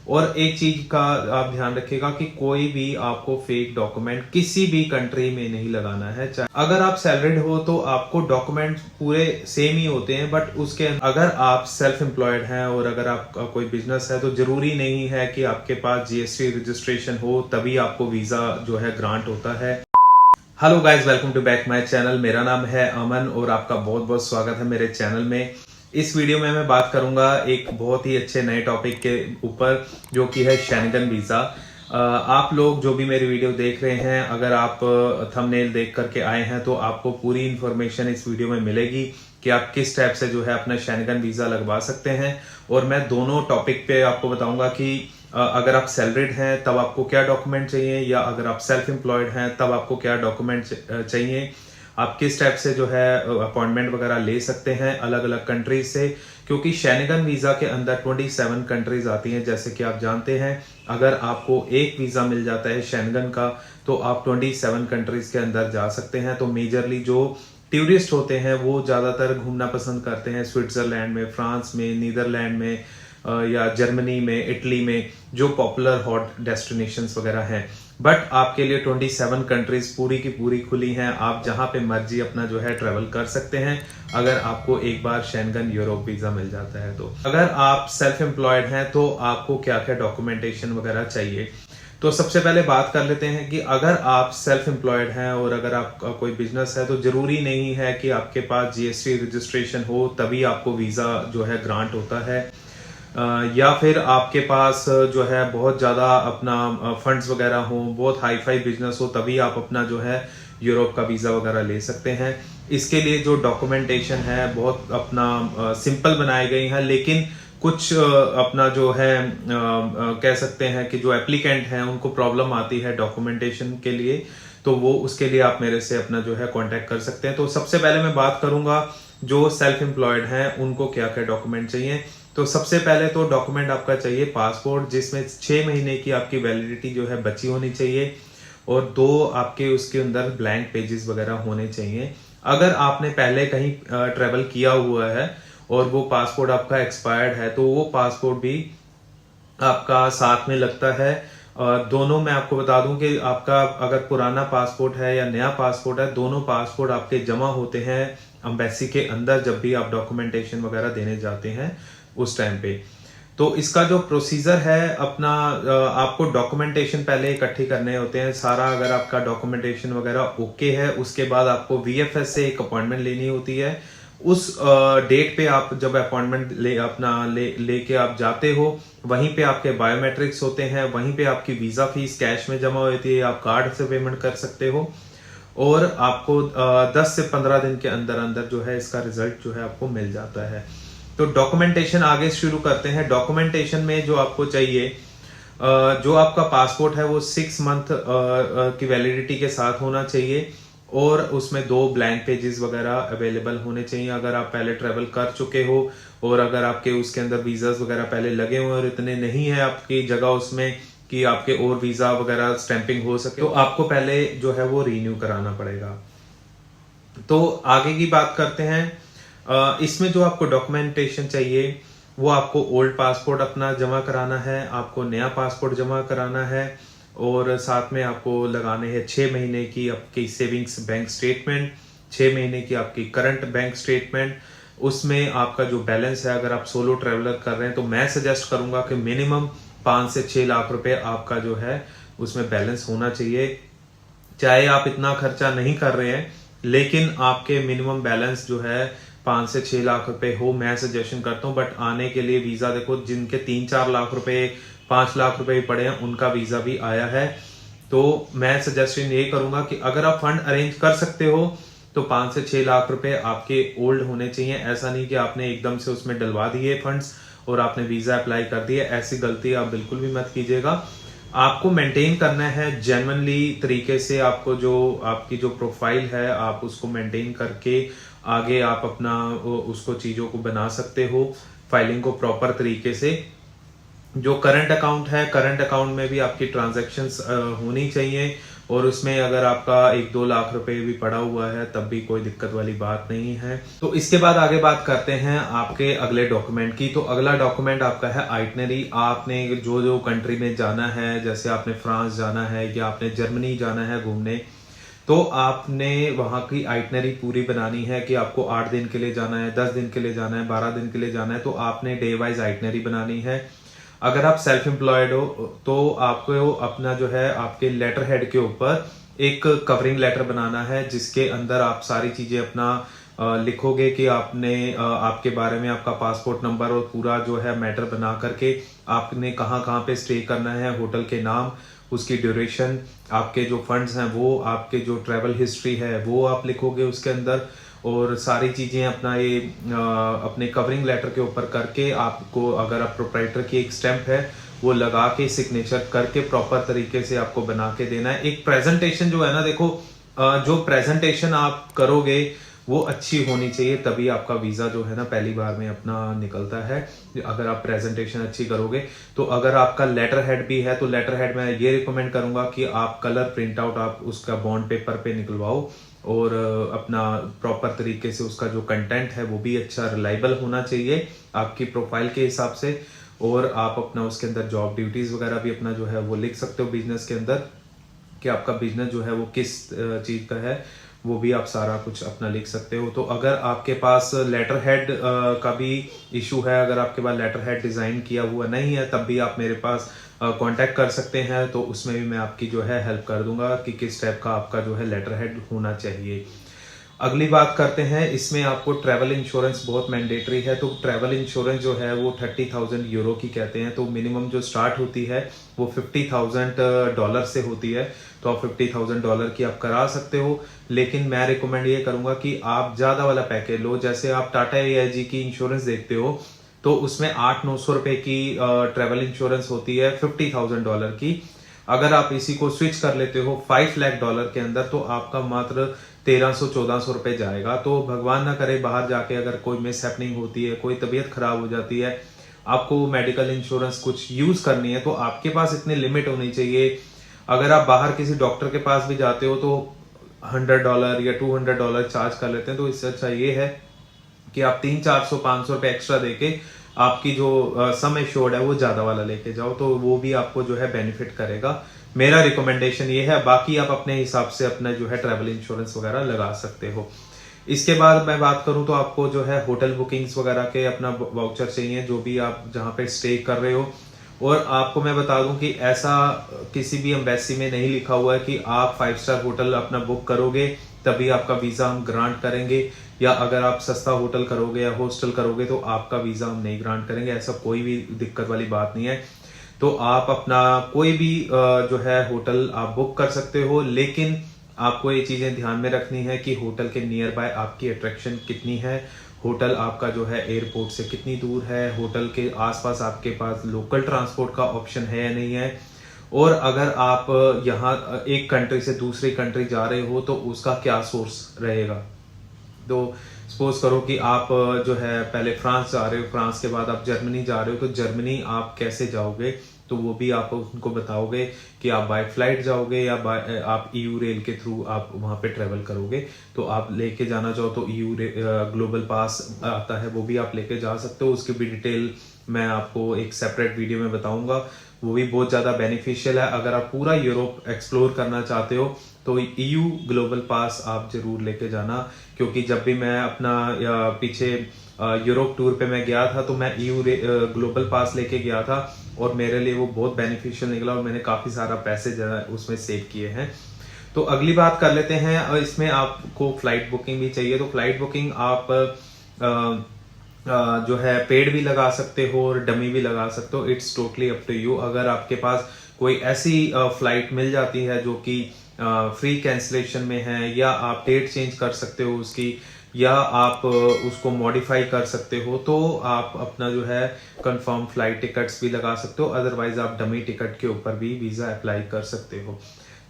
और एक चीज का आप ध्यान रखिएगा कि कोई भी आपको फेक डॉक्यूमेंट किसी भी कंट्री में नहीं लगाना है। अगर आप सैलरीड हो तो आपको डॉक्यूमेंट पूरे सेम ही होते हैं, बट उसके अगर आप सेल्फ एम्प्लॉयड हैं और अगर आपका कोई बिजनेस है तो जरूरी नहीं है कि आपके पास जीएसटी रजिस्ट्रेशन हो तभी आपको वीजा जो है ग्रांट होता है। Hello guys, welcome to back my channel. मेरा नाम है अमन और आपका बहुत बहुत स्वागत है मेरे चैनल में। इस वीडियो में मैं बात करूंगा एक बहुत ही अच्छे नए टॉपिक के ऊपर जो कि है शेंगन वीजा। आप लोग जो भी मेरी वीडियो देख रहे हैं, अगर आप थंबनेल देख करके आए हैं तो आपको पूरी इंफॉर्मेशन इस वीडियो में मिलेगी कि आप किस टाइप से जो है अपना शेंगन वीजा लगवा सकते हैं। और मैं दोनों टॉपिक पे आपको बताऊंगा कि अगर आप सैलरीड हैं तब आपको क्या डॉक्यूमेंट चाहिए, या अगर आप सेल्फ एम्प्लॉयड हैं तब आपको क्या डॉक्यूमेंट चाहिए, आप किस टाइप से जो है अपॉइंटमेंट वगैरह ले सकते हैं अलग अलग कंट्रीज से। क्योंकि शेंगन वीजा के अंदर 27 कंट्रीज आती हैं जैसे कि आप जानते हैं। अगर आपको एक वीजा मिल जाता है शेंगन का तो आप 27 कंट्रीज के अंदर जा सकते हैं। तो मेजरली जो टूरिस्ट होते हैं वो ज्यादातर घूमना पसंद करते हैं स्विट्जरलैंड में, फ्रांस में, नीदरलैंड में या जर्मनी में, इटली में, जो पॉपुलर हॉट डेस्टिनेशंस वगैरह हैं। बट आपके लिए 27 कंट्रीज पूरी की पूरी खुली हैं। आप जहां पे मर्जी अपना जो है ट्रेवल कर सकते हैं अगर आपको एक बार शेंगन यूरोप वीजा मिल जाता है। तो अगर आप सेल्फ एम्प्लॉयड हैं तो आपको क्या क्या डॉक्यूमेंटेशन वगैरह चाहिए। तो सबसे पहले बात कर लेते हैं कि अगर आप सेल्फ एम्प्लॉयड हैं और अगर आपका कोई बिजनेस है तो जरूरी नहीं है कि आपके पास जीएसटी रजिस्ट्रेशन हो तभी आपको वीजा जो है ग्रांट होता है, या फिर आपके पास जो है बहुत ज़्यादा अपना फंड्स वगैरह हो, बहुत हाई फाई बिजनेस हो तभी आप अपना जो है यूरोप का वीज़ा वगैरह ले सकते हैं। इसके लिए जो डॉक्यूमेंटेशन है बहुत अपना सिंपल बनाई गई है, लेकिन कुछ अपना जो है कह सकते हैं कि जो एप्लीकेंट हैं उनको प्रॉब्लम आती है डॉक्यूमेंटेशन के लिए, तो वो उसके लिए आप मेरे से अपना जो है कांटेक्ट कर सकते हैं। तो सबसे पहले मैं बात करूंगा जो सेल्फ एम्प्लॉयड हैं उनको क्या क्या डॉक्यूमेंट चाहिए। तो सबसे पहले तो डॉक्यूमेंट आपका चाहिए पासपोर्ट, जिसमें 6 महीने की आपकी वैलिडिटी जो है बची होनी चाहिए, और 2 आपके उसके अंदर ब्लैंक पेजेस वगैरह होने चाहिए। अगर आपने पहले कहीं ट्रेवल किया हुआ है और वो पासपोर्ट आपका एक्सपायर्ड है तो वो पासपोर्ट भी आपका साथ में लगता है। दोनों मैं आपको बता दूं कि आपका अगर पुराना पासपोर्ट है या नया पासपोर्ट है, दोनों पासपोर्ट आपके जमा होते हैं एम्बेसी के अंदर जब भी आप डॉक्यूमेंटेशन वगैरह देने जाते हैं उस टाइम पे। तो इसका जो प्रोसीजर है अपना, आपको डॉक्यूमेंटेशन पहले इकट्ठी करने होते हैं सारा। अगर आपका डॉक्यूमेंटेशन वगैरह ओके है उसके बाद आपको वीएफएस से एक अपॉइंटमेंट लेनी होती है। उस डेट पे आप जब अपॉइंटमेंट लेके आप जाते हो, वहीं पे आपके बायोमेट्रिक्स होते हैं, वहीं पे आपकी वीजा फीस कैश में जमा होती है, आप कार्ड से पेमेंट कर सकते हो, और आपको 10 से 15 दिन के अंदर अंदर जो है इसका रिजल्ट जो है आपको मिल जाता है। तो डॉक्यूमेंटेशन आगे शुरू करते हैं। डॉक्यूमेंटेशन में जो आपको चाहिए, जो आपका पासपोर्ट है वो 6 मंथ की वैलिडिटी के साथ होना चाहिए, और उसमें 2 ब्लैंक पेजेस वगैरह अवेलेबल होने चाहिए। अगर आप पहले ट्रेवल कर चुके हो और अगर आपके उसके अंदर वीजास वगैरह पहले लगे हुए और इतने नहीं है आपकी जगह उसमें कि आपके और वीजा वगैरह स्टैंपिंग हो सके, तो आपको पहले जो है वो रीन्यू कराना पड़ेगा। तो आगे की बात करते हैं। इसमें जो आपको डॉक्यूमेंटेशन चाहिए वो आपको ओल्ड पासपोर्ट अपना जमा कराना है, आपको नया पासपोर्ट जमा कराना है, और साथ में आपको लगाने हैं 6 महीने की आपकी सेविंग्स बैंक स्टेटमेंट, 6 महीने की आपकी करंट बैंक स्टेटमेंट। उसमें आपका जो बैलेंस है, अगर आप सोलो ट्रेवलर कर रहे हैं तो मैं सजेस्ट करूंगा कि मिनिमम 5 से 6 लाख रुपए आपका जो है उसमें बैलेंस होना चाहिए। चाहे आप इतना खर्चा नहीं कर रहे हैं लेकिन आपके मिनिमम बैलेंस जो है 5 से 6 लाख रुपए हो, मैं सजेशन करता हूँ। बट आने के लिए वीजा देखो, जिनके 3-4 लाख रुपए, 5 लाख रुपए पड़े हैं उनका वीजा भी आया है। तो मैं सजेशन ये करूंगा कि अगर आप फंड अरेंज कर सकते हो तो 5 से 6 लाख रुपए आपके ओल्ड होने चाहिए। ऐसा नहीं कि आपने एकदम से उसमें डलवा दिए फंड्स और आपने वीजा अप्लाई कर दिए, ऐसी गलती आप बिल्कुल भी मत कीजिएगा। आपको मेंटेन करना है जेन्युइनली तरीके से। आपको जो आपकी जो प्रोफाइल है आप उसको मेंटेन करके आगे आप अपना उसको चीजों को बना सकते हो, फाइलिंग को प्रॉपर तरीके से। जो करंट अकाउंट है, करंट अकाउंट में भी आपकी ट्रांजैक्शंस होनी चाहिए, और उसमें अगर आपका 1-2 लाख रुपए भी पड़ा हुआ है तब भी कोई दिक्कत वाली बात नहीं है। तो इसके बाद आगे बात करते हैं आपके अगले डॉक्यूमेंट की। तो अगला डॉक्यूमेंट आपका है आइटनरी। आपने जो जो कंट्री में जाना है, जैसे आपने फ्रांस जाना है या आपने जर्मनी जाना है घूमने, तो आपने वहां की आइटनरी पूरी बनानी है कि आपको 8 दिन के लिए जाना है, 10 दिन के लिए जाना है, 12 दिन के लिए जाना है, तो आपने डे वाइज आइटनरी बनानी है। अगर आप सेल्फ एम्प्लॉयड हो तो आपको अपना जो है आपके लेटर हेड के ऊपर एक कवरिंग लेटर बनाना है, जिसके अंदर आप सारी चीजें अपना लिखोगे कि आपने आपके बारे में आपका पासपोर्ट नंबर और पूरा जो है मैटर बना करके आपने कहाँ कहाँ पे स्टे करना है, होटल के नाम, उसकी ड्यूरेशन, आपके जो फंड्स हैं वो, आपके जो ट्रैवल हिस्ट्री है वो आप लिखोगे उसके अंदर, और सारी चीजें अपना ये अपने कवरिंग लेटर के ऊपर करके आपको, अगर आप प्रोप्राइटर की एक स्टैंप है वो लगा के सिग्नेचर करके प्रॉपर तरीके से आपको बना के देना है। एक प्रेजेंटेशन जो है ना, देखो जो प्रेजेंटेशन आप करोगे वो अच्छी होनी चाहिए, तभी आपका वीजा जो है ना पहली बार में अपना निकलता है। अगर आप प्रेजेंटेशन अच्छी करोगे तो अगर आपका लेटर हेड भी है तो लेटर हेड में ये रिकमेंड करूंगा कि आप कलर प्रिंट आउट आप उसका बॉन्ड पेपर पे निकलवाओ, और अपना प्रॉपर तरीके से उसका जो कंटेंट है वो भी अच्छा रिलायबल होना चाहिए आपकी प्रोफाइल के हिसाब से। और आप अपना उसके अंदर जॉब ड्यूटीज वगैरह भी अपना जो है वो लिख सकते हो बिजनेस के अंदर, कि आपका बिजनेस जो है वो किस चीज का है, वो भी आप सारा कुछ अपना लिख सकते हो। तो अगर आपके पास लेटर हेड का भी इशू है, अगर आपके पास लेटर हेड डिजाइन किया हुआ नहीं है, तब भी आप मेरे पास कांटेक्ट कर सकते हैं, तो उसमें भी मैं आपकी जो है हेल्प कर दूंगा कि किस टाइप का आपका जो है लेटर हेड होना चाहिए। अगली बात करते हैं, इसमें आपको ट्रैवल इंश्योरेंस बहुत मैंडेटरी है। तो ट्रैवल इंश्योरेंस जो है वो 30,000 यूरो की कहते हैं, तो मिनिमम जो स्टार्ट होती है वो $50,000 से होती है। तो आप $50,000 की आप करा सकते हो, लेकिन मैं रिकमेंड ये करूंगा कि आप ज्यादा वाला पैकेज लो। जैसे आप टाटा AIG की इंश्योरेंस देखते हो तो उसमें 800-900 रुपए की ट्रैवल इंश्योरेंस होती है $50,000 की। अगर आप इसी को स्विच कर लेते हो $5 लाख के अंदर, तो आपका मात्र 1300-1400 रुपए जाएगा। तो भगवान ना करे बाहर जाके अगर कोई मिस हैपनिंग होती है, कोई तबीयत खराब हो जाती है, आपको मेडिकल इंश्योरेंस कुछ यूज करनी है, तो आपके पास इतनी लिमिट होनी चाहिए। अगर आप बाहर किसी डॉक्टर के पास भी जाते हो तो $100 या $200 चार्ज कर लेते हैं, तो इससे अच्छा ये है कि आप 300-400-500 रुपए एक्स्ट्रा देके आपकी जो सम एश्योर्ड है वो ज्यादा वाला लेके जाओ, तो वो भी आपको जो है बेनिफिट करेगा। मेरा रिकमेंडेशन ये है, बाकी आप अपने हिसाब से अपना जो है ट्रैवल इंश्योरेंस वगैरह लगा सकते हो। इसके बाद मैं बात करूं तो आपको जो है होटल बुकिंग्स वगैरह के अपना वाउचर चाहिए, जो भी आप जहां पे स्टे कर रहे हो। और आपको मैं बता दूं कि ऐसा किसी भी एम्बेसी में नहीं लिखा हुआ है कि आप 5 स्टार होटल अपना बुक करोगे तभी आपका वीजा हम ग्रांट करेंगे, या अगर आप सस्ता होटल करोगे या हॉस्टल करोगे तो आपका वीजा हम नहीं ग्रांट करेंगे। ऐसा कोई भी दिक्कत वाली बात नहीं है। तो आप अपना कोई भी जो है होटल आप बुक कर सकते हो, लेकिन आपको ये चीजें ध्यान में रखनी है कि होटल के नियर बाय आपकी अट्रैक्शन कितनी है, होटल आपका जो है एयरपोर्ट से कितनी दूर है, होटल के आसपास आपके पास लोकल ट्रांसपोर्ट का ऑप्शन है या नहीं है, और अगर आप यहाँ एक कंट्री से दूसरी कंट्री जा रहे हो तो उसका क्या सोर्स रहेगा। तो सपोज करो कि आप जो है पहले फ्रांस जा रहे हो, फ्रांस के बाद आप जर्मनी जा रहे हो, तो जर्मनी आप कैसे जाओगे, तो वो भी आप उनको बताओगे कि आप बाय फ्लाइट जाओगे या बाय आप EU रेल के थ्रू आप वहां पे ट्रेवल करोगे। तो आप लेके जाना चाहो तो EU ग्लोबल पास आता है, वो भी आप लेके जा सकते हो। उसकी भी डिटेल मैं आपको एक सेपरेट वीडियो में बताऊंगा, वो भी बहुत ज्यादा बेनिफिशियल है। अगर आप पूरा यूरोप एक्सप्लोर करना चाहते हो तो EU ग्लोबल पास आप जरूर लेके जाना, क्योंकि जब भी मैं अपना पीछे यूरोप टूर पे मैं गया था तो मैं EU ग्लोबल पास लेके गया था, और मेरे लिए वो बहुत बेनिफिशियल निकला, और मैंने काफी सारा पैसे उसमें सेव किए हैं। तो अगली बात कर लेते हैं, इसमें आपको फ्लाइट बुकिंग भी चाहिए। तो फ्लाइट बुकिंग आप जो है पेड भी लगा सकते हो और डमी भी लगा सकते हो, it's totally up to you. अगर आपके पास कोई ऐसी फ्लाइट मिल जाती है जो कि फ्री कैंसिलेशन में है, या आप डेट चेंज कर सकते हो उसकी, या आप उसको मॉडिफाई कर सकते हो, तो आप अपना जो है कंफर्म फ्लाइट टिकट्स भी लगा सकते हो। अदरवाइज आप डमी टिकट के ऊपर भी वीजा अप्लाई कर सकते हो।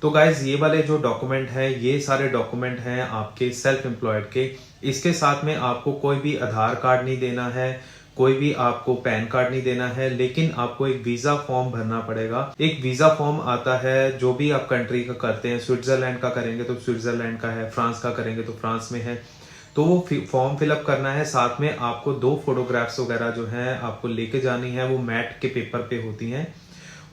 तो गाइज ये वाले जो डॉक्यूमेंट हैं, ये सारे डॉक्यूमेंट हैं आपके सेल्फ एम्प्लॉयड के। इसके साथ में आपको कोई भी आधार कार्ड नहीं देना है, कोई भी आपको पैन कार्ड नहीं देना है, लेकिन आपको एक वीजा फॉर्म भरना पड़ेगा। एक वीजा फॉर्म आता है, जो भी आप कंट्री का करते हैं, स्विट्जरलैंड का करेंगे तो स्विट्जरलैंड का है, फ्रांस का करेंगे तो फ्रांस में है, तो वो फॉर्म फिलअप करना है। साथ में आपको 2 फोटोग्राफ्स वगैरह जो है आपको लेके जानी है, वो मैट के पेपर पे होती हैं।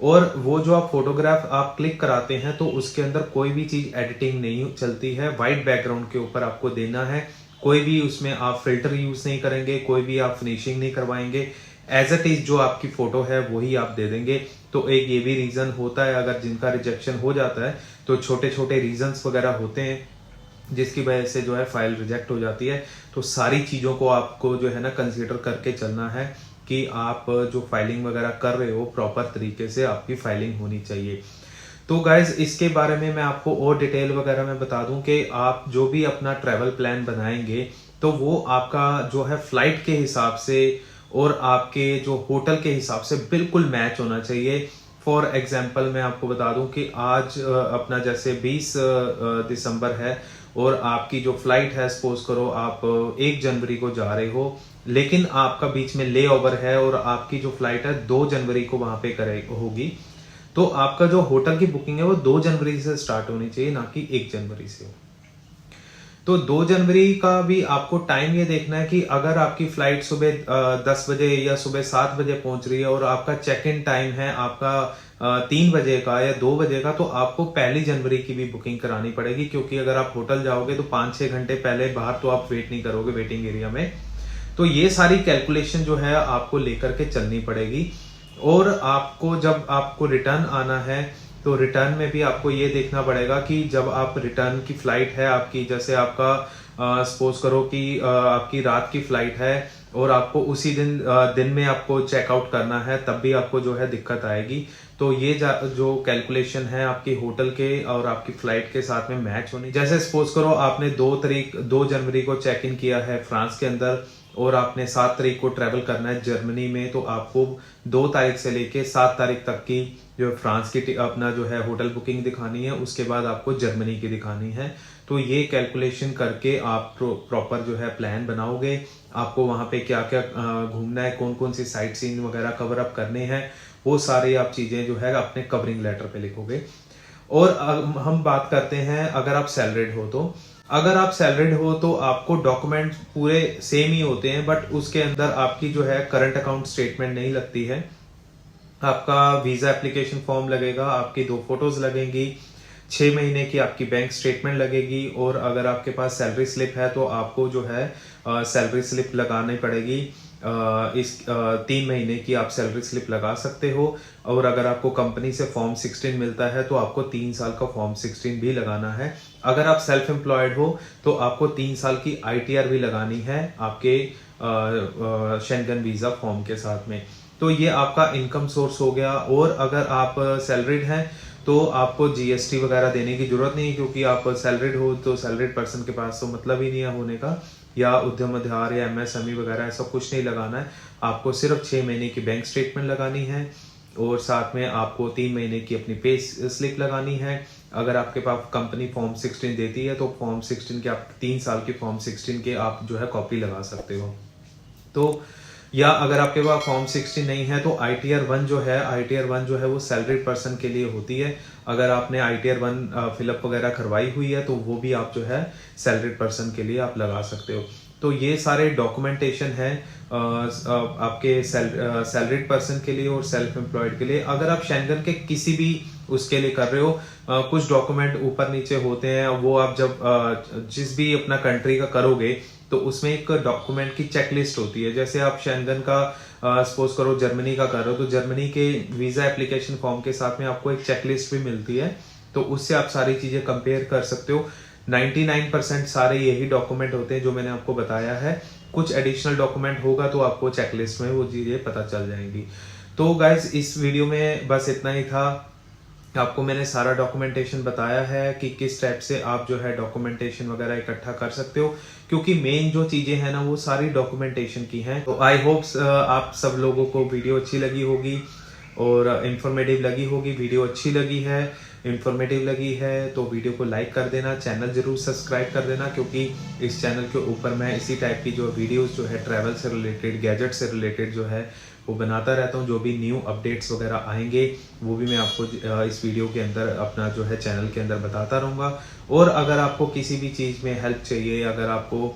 और वो जो आप फोटोग्राफ आप क्लिक कराते हैं तो उसके अंदर कोई भी चीज एडिटिंग नहीं चलती है, व्हाइट बैकग्राउंड के ऊपर आपको देना है। कोई भी उसमें आप फिल्टर यूज नहीं करेंगे, कोई भी आप फिनिशिंग नहीं करवाएंगे, एज इट इज जो आपकी फोटो है वही आप दे देंगे। तो एक ये भी रीजन होता है, अगर जिनका रिजेक्शन हो जाता है तो छोटे छोटे रीजंस वगैरह होते हैं जिसकी वजह से जो है फाइल रिजेक्ट हो जाती है। तो सारी चीजों को आपको जो है ना कंसीडर करके चलना है कि आप जो फाइलिंग वगैरह कर रहे हो प्रॉपर तरीके से आपकी फाइलिंग होनी चाहिए। तो गाइज इसके बारे में मैं आपको और डिटेल वगैरह में बता दूं कि आप जो भी अपना ट्रैवल प्लान बनाएंगे तो वो आपका जो है फ्लाइट के हिसाब से और आपके जो होटल के हिसाब से बिल्कुल मैच होना चाहिए। फॉर एग्जाम्पल मैं आपको बता दूं कि आज अपना जैसे 20 दिसंबर है और आपकी जो फ्लाइट है, सपोज करो आप 1 जनवरी को जा रहे हो, लेकिन आपका बीच में ले ओवर है और आपकी जो फ्लाइट है 2 जनवरी को वहां पे होगी, तो आपका जो होटल की बुकिंग है वो 2 जनवरी से स्टार्ट होनी चाहिए, ना कि 1 जनवरी से। तो 2 जनवरी का भी आपको टाइम ये देखना है कि अगर आपकी फ्लाइट सुबह 10 बजे या सुबह 7 बजे पहुंच रही है और आपका चेक इन टाइम है आपका 3 बजे का या 2 बजे का, तो आपको 1 जनवरी की भी बुकिंग करानी पड़ेगी, क्योंकि अगर आप होटल जाओगे तो 5-6 घंटे पहले बाहर तो आप वेट नहीं करोगे वेटिंग एरिया में। तो ये सारी कैलकुलेशन जो है आपको लेकर के चलनी पड़ेगी। और आपको जब आपको रिटर्न आना है तो रिटर्न में भी आपको ये देखना पड़ेगा कि जब आप रिटर्न की फ्लाइट है आपकी, जैसे आपका सपोज करो कि आपकी रात की फ्लाइट है और आपको उसी दिन में आपको चेकआउट करना है, तब भी आपको जो है दिक्कत आएगी। तो ये जो कैलकुलेशन है आपकी होटल के और आपकी फ्लाइट के साथ में मैच होनी। जैसे सपोज करो आपने 2 जनवरी को चेक इन किया है फ्रांस के अंदर और आपने 7 तारीख को ट्रेवल करना है जर्मनी में, तो आपको 2 तारीख से लेके 7 तारीख तक की जो फ्रांस की अपना जो है होटल बुकिंग दिखानी है, उसके बाद आपको जर्मनी की दिखानी है। तो ये कैलकुलेशन करके आप प्रॉपर जो है प्लान बनाओगे। आपको वहां पे क्या क्या घूमना है, कौन कौन सी साइट सीन वगैरह कवर अप करने हैं, वो सारी आप चीजें जो है अपने कवरिंग लेटर पे लिखोगे। और हम बात करते हैं अगर आप सैलरीड हो तो। अगर आप सैलरीड हो तो आपको डॉक्यूमेंट पूरे सेम ही होते हैं, बट उसके अंदर आपकी जो है करंट अकाउंट स्टेटमेंट नहीं लगती है। आपका वीजा एप्लीकेशन फॉर्म लगेगा, आपकी 2 फोटोज लगेंगी, 6 महीने की आपकी बैंक स्टेटमेंट लगेगी, और अगर आपके पास सैलरी स्लिप है तो आपको जो है सैलरी स्लिप लगानी पड़ेगी। इस 3 महीने की आप सैलरी स्लिप लगा सकते हो। और अगर आपको कंपनी से फॉर्म 16 मिलता है तो आपको 3 साल का फॉर्म 16 भी लगाना है। अगर आप सेल्फ एम्प्लॉयड हो तो आपको 3 साल की ITR भी लगानी है आपके शेंगन वीजा फॉर्म के साथ में। तो ये आपका इनकम सोर्स हो गया। और अगर आप सैलरीड हैं तो आपको GST वगैरह देने की जरूरत नहीं, क्योंकि आप सैलरीड हो तो सैलरीड पर्सन के पास तो मतलब ही नहीं है होने का, या उद्यम आधार या MSME वगैरह ऐसा कुछ नहीं लगाना है। आपको सिर्फ 6 महीने की बैंक स्टेटमेंट लगानी है और साथ में आपको 3 महीने की अपनी पे स्लिप लगानी है। अगर आपके पास कंपनी फॉर्म 16 देती है तो फॉर्म 16 के आप 3 साल की फॉर्म 16 के आप जो है कॉपी लगा सकते हो। तो या अगर आपके पास फॉर्म 16 नहीं है तो ITR 1 जो है वो सैलरीड पर्सन के लिए होती है। अगर आपने ITR 1 फिलअप वगैरह करवाई हुई है तो वो भी आप जो है सैलरीड पर्सन के लिए आप लगा सकते हो। तो ये सारे डॉक्यूमेंटेशन है आपके सैलरीड पर्सन के लिए और सेल्फ एम्प्लॉयड के लिए। अगर आप शेंगन के किसी भी उसके लिए कर रहे हो, कुछ डॉक्यूमेंट ऊपर नीचे होते हैं, वो आप जब जिस भी अपना कंट्री का करोगे तो उसमें एक डॉक्यूमेंट की चेकलिस्ट होती है। जैसे आप शेंगन का सपोज करो जर्मनी का कर रहे हो तो जर्मनी के वीजा एप्लीकेशन फॉर्म के साथ में आपको एक चेकलिस्ट भी मिलती है, तो उससे आप सारी चीजें कंपेयर कर सकते हो। 99% सारे यही डॉक्यूमेंट होते हैं जो मैंने आपको बताया है। कुछ एडिशनल डॉक्यूमेंट होगा तो आपको चेकलिस्ट में वो चीजें पता चल जाएंगी। तो गाइज इस वीडियो में बस इतना ही था। आपको मैंने सारा डॉक्यूमेंटेशन बताया है कि किस स्टेप से आप जो है डॉक्यूमेंटेशन वगैरह इकट्ठा कर सकते हो, क्योंकि मेन जो चीजें हैं ना वो सारी डॉक्यूमेंटेशन की हैं। तो आई होप्स आप सब लोगों को वीडियो अच्छी लगी होगी और इंफॉर्मेटिव लगी होगी, वीडियो अच्छी लगी है, इंफॉर्मेटिव लगी है तो वीडियो को लाइक कर देना, चैनल जरूर सब्सक्राइब कर देना, क्योंकि इस चैनल के ऊपर मैं इसी टाइप की जो वीडियोस जो है ट्रैवल से रिलेटेड, गैजेट से रिलेटेड जो है वो बनाता रहता हूँ। जो भी न्यू अपडेट्स वगैरह आएंगे वो भी मैं आपको इस वीडियो के अंदर अपना जो है चैनल के अंदर बताता रहूँगा। और अगर आपको किसी भी चीज़ में हेल्प चाहिए, अगर आपको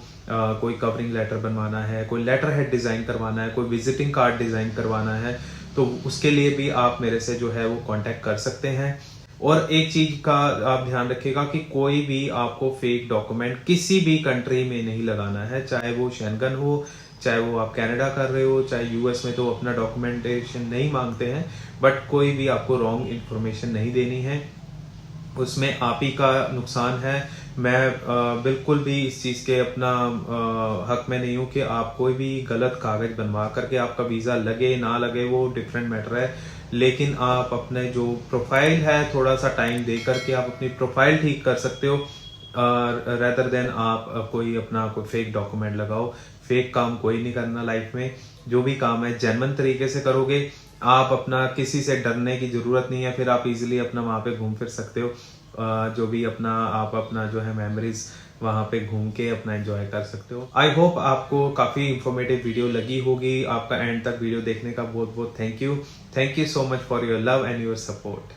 कोई कवरिंग लेटर बनवाना है, कोई लेटर हेड डिज़ाइन करवाना है, कोई विजिटिंग कार्ड डिज़ाइन करवाना है, तो उसके लिए भी आप मेरे से जो है वो कांटेक्ट कर सकते हैं। और एक चीज का आप ध्यान रखिएगा कि कोई भी आपको फेक डॉक्यूमेंट किसी भी कंट्री में नहीं लगाना है, चाहे वो शेंगन हो, चाहे वो आप कनाडा कर रहे हो, चाहे यूएस में तो अपना डॉक्यूमेंटेशन नहीं मांगते हैं, बट कोई भी आपको रॉन्ग इन्फॉर्मेशन नहीं देनी है, उसमें आप ही का नुकसान है। मैं बिल्कुल भी इस चीज़ के अपना हक में नहीं हूँ कि आप कोई भी गलत कागज बनवा करके आपका वीज़ा लगे ना लगे वो डिफरेंट मैटर है, लेकिन आप अपने जो प्रोफाइल है थोड़ा सा टाइम दे करके आप अपनी प्रोफाइल ठीक कर सकते हो, रेदर देन आप कोई अपना कोई फेक डॉक्यूमेंट लगाओ। फेक काम कोई नहीं करना लाइफ में, जो भी काम है जेन्युइन तरीके से करोगे, आप अपना किसी से डरने की जरूरत नहीं है, फिर आप इजीली अपना वहां पे घूम फिर सकते हो। जो भी अपना आप अपना जो है मेमोरीज वहां पे घूम के अपना एंजॉय कर सकते हो। आई होप आपको काफी इंफॉर्मेटिव वीडियो लगी होगी। आपका एंड तक वीडियो देखने का बहुत बहुत thank you. Thank you so much for your love and your support.